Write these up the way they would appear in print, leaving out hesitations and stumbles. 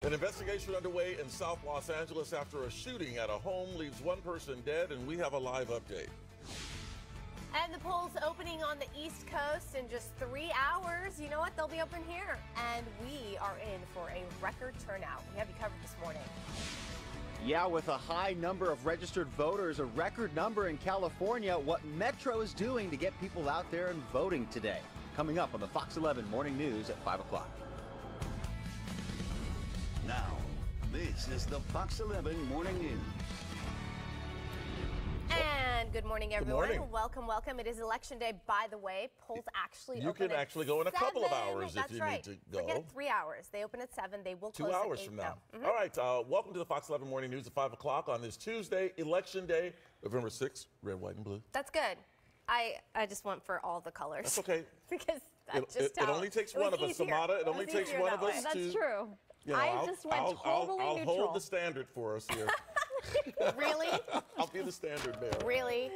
An investigation underway in South Los Angeles after a shooting at a home leaves one person dead, and we have a live update. And the polls opening on the East Coast in just 3 hours. You know what? They'll be open here. And we are in for a record turnout. We have you covered this morning. Yeah, with a high number of registered voters, a record number in California, what Metro is doing to get people out there and voting today. Coming up on the Fox 11 Morning News at 5 o'clock. Now, this is the Fox 11 Morning News. And good morning, everyone. Good morning. Welcome, welcome. It is Election Day, by the way. Polls actually You open can at actually go in a couple of 7. hours That's if you right. need to go. Forget 3 hours. They open at 7. They will 2 close hours at 8, from now. though. All right, welcome to the Fox 11 Morning News at 5 o'clock on this Tuesday, Election Day, November 6th, red, white, and blue. That's good. I just went for all the colors. That's okay. Because It only takes one of us, Samara. It only takes one of us to... That's true. You know, I just went totally I'll neutral. hold the standard for us here. Really? I'll be the standard bearer. Really?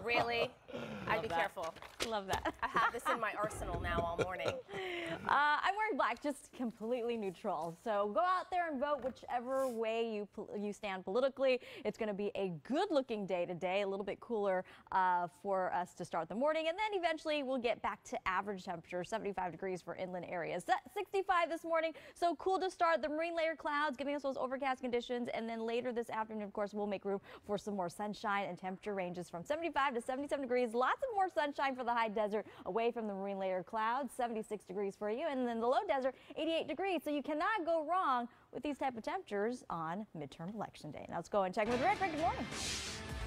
Really? I'd be careful. Love that. I have this in my arsenal now all morning. I'm wearing black, just completely neutral. So go out there and vote whichever way you stand politically. It's going to be a good-looking day today, a little bit cooler for us to start the morning, and then eventually we'll get back to average temperature, 75 degrees for inland areas. 65 this morning, so cool to start. The marine layer clouds giving us those overcast conditions, and then later this afternoon, of course, we'll make room for some more sunshine, and temperature ranges from 75 to 77 degrees. Lots of more sunshine for the high desert away from the marine layer clouds, 76 degrees for you, and then the low desert, 88 degrees. So you cannot go wrong with these type of temperatures on midterm election day. Now let's go and check in with Rick. Rick, good morning.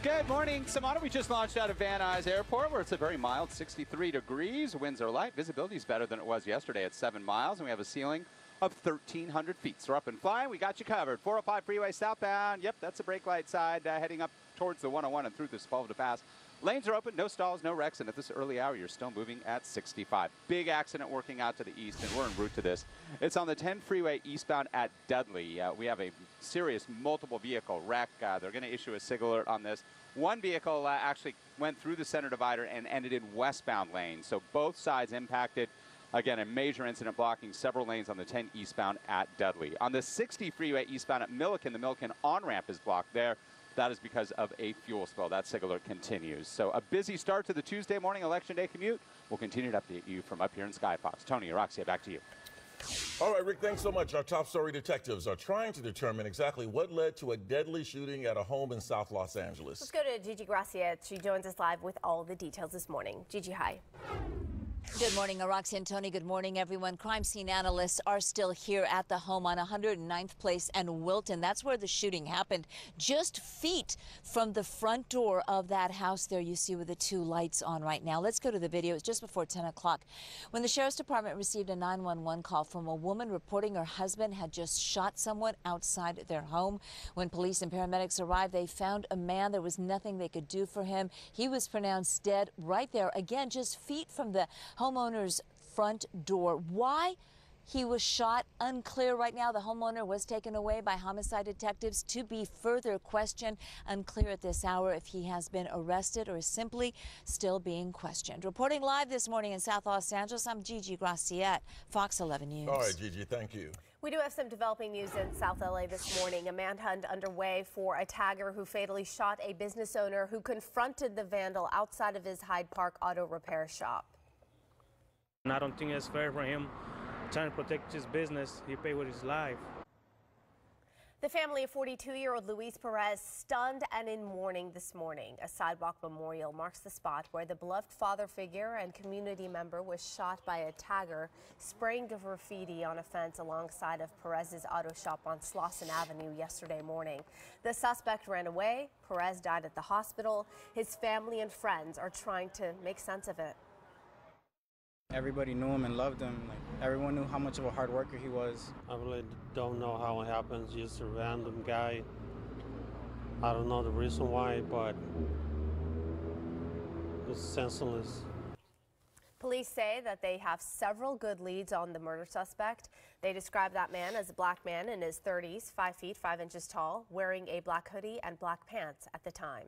Good morning, Samana. We just launched out of Van Nuys Airport, where it's a very mild 63 degrees. Winds are light. Visibility is better than it was yesterday at 7 miles, and we have a ceiling of 1,300 feet. So we're up and flying. We got you covered. 405 freeway southbound. Yep, that's the brake light side heading up towards the 101 and through the Sepulveda Pass. Lanes are open, no stalls, no wrecks, and at this early hour, you're still moving at 65. Big accident working out to the east, and we're en route to this. It's on the 10 freeway eastbound at Dudley. We have a serious multiple vehicle wreck. They're going to issue a SIG alert on this. One vehicle actually went through the center divider and ended in westbound lanes, so both sides impacted. Again, a major incident blocking several lanes on the 10 eastbound at Dudley. On the 60 freeway eastbound at Milliken, the Milliken on-ramp is blocked there. That is because of a fuel spill. That SIG alert continues. So a busy start to the Tuesday morning Election Day commute. We'll continue to update you from up here in Sky Fox. Tony, Roxia, back to you. All right, Rick, thanks so much. Our top story detectives are trying to determine exactly what led to a deadly shooting at a home in South Los Angeles. Let's go to Gigi Gracia. She joins us live with all the details this morning. Gigi, hi. Good morning, Roxy and Tony. Good morning, everyone. Crime scene analysts are still here at the home on 109th Place and Wilton. That's where the shooting happened. Just feet from the front door of that house there you see with the two lights on right now. Let's go to the video. It's just before 10 o'clock when the Sheriff's Department received a 911 call from a woman reporting her husband had just shot someone outside their home. When police and paramedics arrived, they found a man. There was nothing they could do for him. He was pronounced dead right there. Again, just feet from the homeowner's front door. Why he was shot, unclear right now. The homeowner was taken away by homicide detectives to be further questioned. Unclear at this hour if he has been arrested or is simply still being questioned. Reporting live this morning in South Los Angeles, I'm Gigi Graciette, Fox 11 News. All right, Gigi, thank you. We do have some developing news in South LA this morning. A manhunt underway for a tagger who fatally shot a business owner who confronted the vandal outside of his Hyde Park auto repair shop. And I don't think it's fair for him trying to protect his business. He paid with his life. The family of 42-year-old Luis Perez stunned and in mourning this morning. A sidewalk memorial marks the spot where the beloved father figure and community member was shot by a tagger spraying graffiti on a fence alongside of Perez's auto shop on Slauson Avenue yesterday morning. The suspect ran away. Perez died at the hospital. His family and friends are trying to make sense of it. Everybody knew him and loved him. Like, everyone knew how much of a hard worker he was. I really don't know how it happens. Just a random guy. I don't know the reason why, but it's senseless. Police say that they have several good leads on the murder suspect. They describe that man as a black man in his 30s, 5 feet 5 inches tall, wearing a black hoodie and black pants at the time.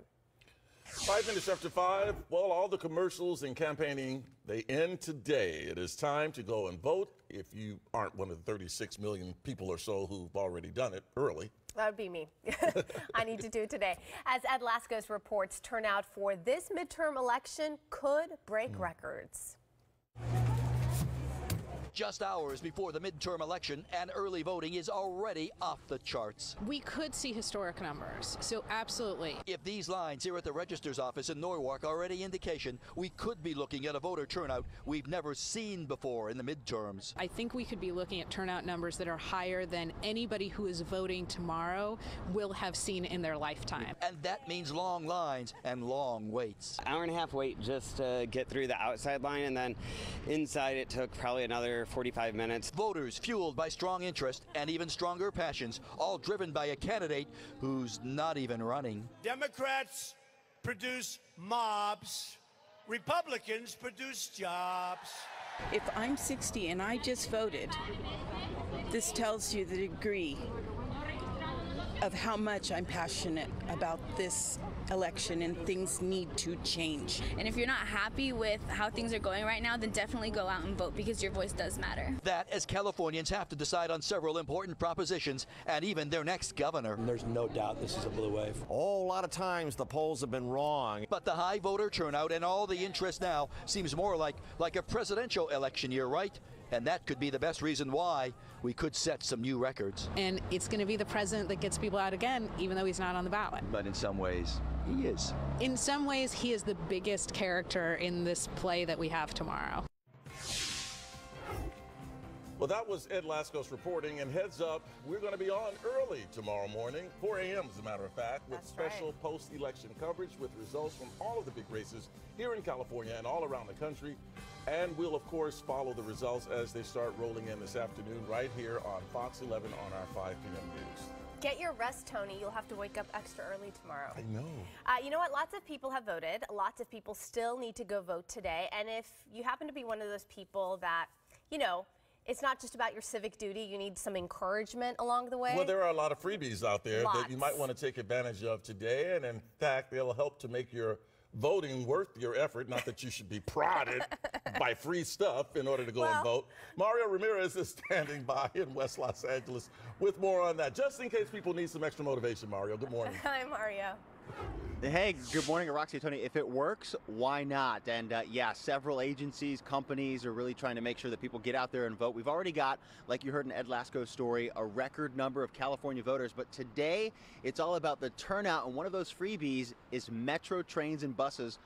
5 minutes after 5. Well, all the commercials and campaigning, they end today. It is time to go and vote if you aren't one of the 36 million people or so who've already done it early. That would be me. I need to do it today. As Ed Laskos reports, turnout for this midterm election could break records. Just hours before the midterm election, and early voting is already off the charts. We could see historic numbers, so absolutely. If these lines here at the Register's office in Norwalk are any indication, we could be looking at a voter turnout we've never seen before in the midterms. I think we could be looking at turnout numbers that are higher than anybody who is voting tomorrow will have seen in their lifetime. And that means long lines and long waits. Hour and a half wait just to get through the outside line, and then inside it took probably another 45 minutes. Voters fueled by strong interest and even stronger passions, all driven by a candidate who's not even running. Democrats produce mobs, Republicans produce jobs. If I'm 60 and I just voted, this tells you the degree of how much I'm passionate about this election, and things need to change. And if you're not happy with how things are going right now, then definitely go out and vote, because your voice does matter. That as Californians have to decide on several important propositions and even their next governor. There's no doubt this is a blue wave. A lot of times the polls have been wrong. But the high voter turnout and all the interest now seems more like a presidential election year, right? And that could be the best reason why we could set some new records. And it's going to be the president that gets people out again, even though he's not on the ballot. But in some ways, he is. In some ways, he is the biggest character in this play that we have tomorrow. Well, that was Ed Laskos reporting, and heads up, we're going to be on early tomorrow morning, 4 a.m. as a matter of fact, with special post-election coverage with results from all of the big races here in California and all around the country. And we'll, of course, follow the results as they start rolling in this afternoon right here on Fox 11 on our 5 p.m. news. Get your rest, Tony. You'll have to wake up extra early tomorrow. I know. You know what? Lots of people have voted. Lots of people still need to go vote today. And if you happen to be one of those people that, you know, it's not just about your civic duty. You need some encouragement along the way. Well, there are a lot of freebies out there that you might want to take advantage of today. And in fact, they'll help to make your voting worth your effort. Not that you should be prodded by free stuff in order to go and vote. Mario Ramirez is standing by in West Los Angeles with more on that, just in case people need some extra motivation. Mario, good morning. Hi, Mario. Hey, good morning, Roxy, Tony. If it works, why not? And yeah, several agencies, companies are really trying to make sure that people get out there and vote. We've already got, like you heard in Ed Laskos' story, a record number of California voters. But today, it's all about the turnout. And one of those freebies is Metro trains and buses,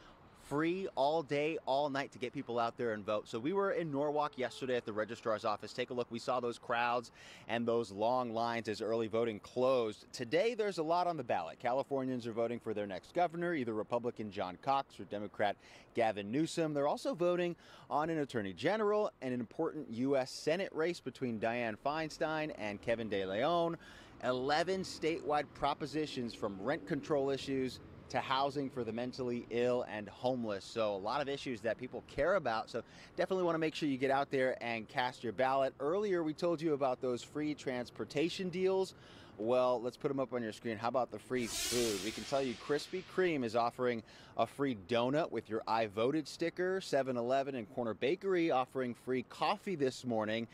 free all day, all night to get people out there and vote. So we were in Norwalk yesterday at the registrar's office. Take a look. We saw those crowds and those long lines as early voting closed. Today, there's a lot on the ballot. Californians are voting for their next governor, either Republican John Cox or Democrat Gavin Newsom. They're also voting on an attorney general and an important U.S. Senate race between Dianne Feinstein and Kevin De Leon. 11 statewide propositions from rent control issues to housing for the mentally ill and homeless. So a lot of issues that people care about. So definitely want to make sure you get out there and cast your ballot. Earlier, we told you about those free transportation deals. Well, let's put them up on your screen. How about the free food? We can tell you Krispy Kreme is offering a free donut with your I voted sticker. 7-Eleven and Corner Bakery offering free coffee this morning.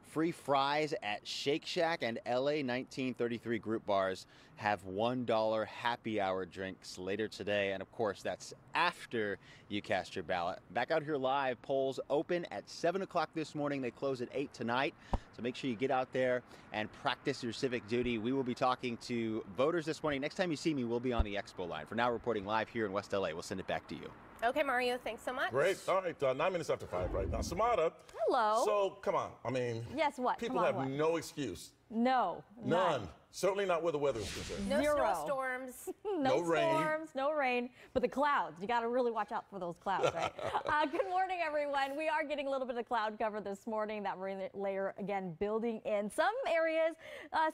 Free fries at Shake Shack, and LA 1933 Group Bars have $1 happy hour drinks later today. And of course, that's after you cast your ballot. Back out here live, polls open at 7 o'clock this morning. They close at 8 tonight. So make sure you get out there and practice your civic duty. We will be talking to voters this morning. Next time you see me, we'll be on the Expo line. For now, reporting live here in West LA. We'll send it back to you. Okay, Mario, thanks so much. Great. All right, 9 minutes after 5 right now. Samara. Hello. So, come on. I mean, yes, what? People have no excuse. No. None. Certainly not where the weather is concerned. No snowstorms. No storms, no rain, but the clouds. You got to really watch out for those clouds, right? Good morning, everyone. We are getting a little bit of cloud cover this morning. That marine layer, again, building in some areas,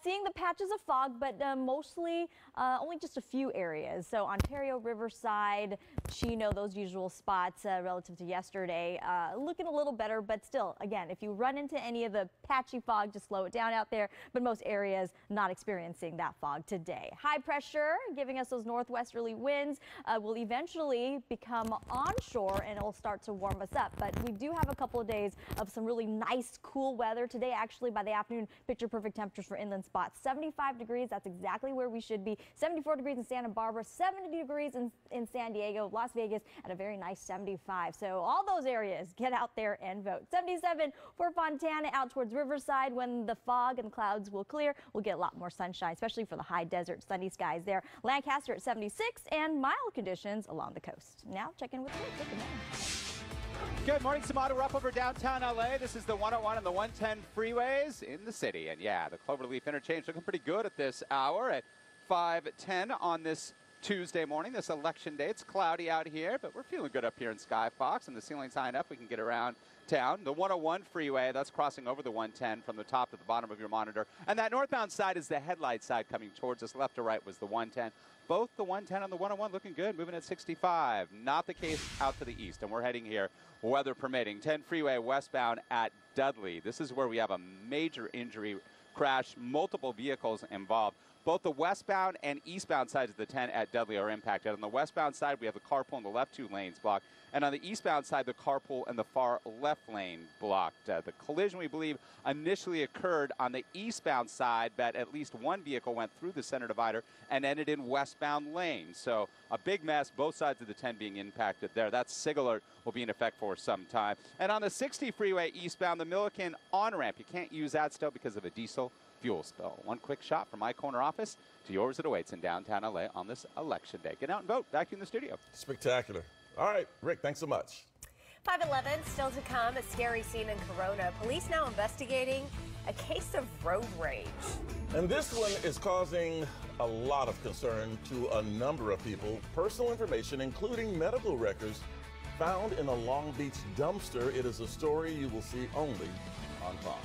seeing the patches of fog, but mostly only just a few areas. So Ontario, Riverside, Chino, those usual spots relative to yesterday, looking a little better, but still, again, if you run into any of the patchy fog, just slow it down out there. but most areas not experiencing that fog today. High pressure giving us those northwesterly winds will eventually become onshore and it will start to warm us up. But we do have a couple of days of some really nice, cool weather today. Actually, by the afternoon, picture perfect temperatures for inland spots. 75 degrees, that's exactly where we should be. 74 degrees in Santa Barbara, 70 degrees in San Diego, Las Vegas, and a very nice 75. So all those areas, get out there and vote. 77 for Fontana out towards Riverside. When the fog and clouds will clear, we'll get a lot more sunshine, especially for the high desert sunny skies there. Lancaster at 76 and mild conditions along the coast. Now check in with Rick. Good morning. Good morning, Samara. We're up over downtown LA. This is the 101 and the 110 freeways in the city. And yeah, the Cloverleaf interchange looking pretty good at this hour at 5:10 on this Tuesday morning, this election day. It's cloudy out here, but we're feeling good up here in Sky Fox, and the ceiling's high enough we can get around town. The 101 freeway, that's crossing over the 110 from the top to the bottom of your monitor. And that northbound side is the headlight side coming towards us. Left to right was the 110. Both the 110 and the 101 looking good, moving at 65. Not the case out to the east, and we're heading here, weather permitting. 10 freeway westbound at Dudley. This is where we have a major injury crash, multiple vehicles involved. Both the westbound and eastbound sides of the 10 at Dudley are impacted. On the westbound side, we have the carpool in the left 2 lanes blocked. And on the eastbound side, the carpool and the far left lane blocked. The collision, we believe, initially occurred on the eastbound side, but at least one vehicle went through the center divider and ended in westbound lane. So a big mess, both sides of the 10 being impacted there. That SIG alert will be in effect for some time. And on the 60 freeway eastbound, the Milliken on-ramp, you can't use that still because of a diesel fuel spill. One quick shot from my corner office to yours that awaits in downtown LA on this election day. Get out and vote. Back to you in the studio. Spectacular. All right, Rick, thanks so much. 5:11, still to come, a scary scene in Corona. Police now investigating a case of road rage. And this one is causing a lot of concern to a number of people. Personal information, including medical records, found in a Long Beach dumpster. It is a story you will see only on Fox.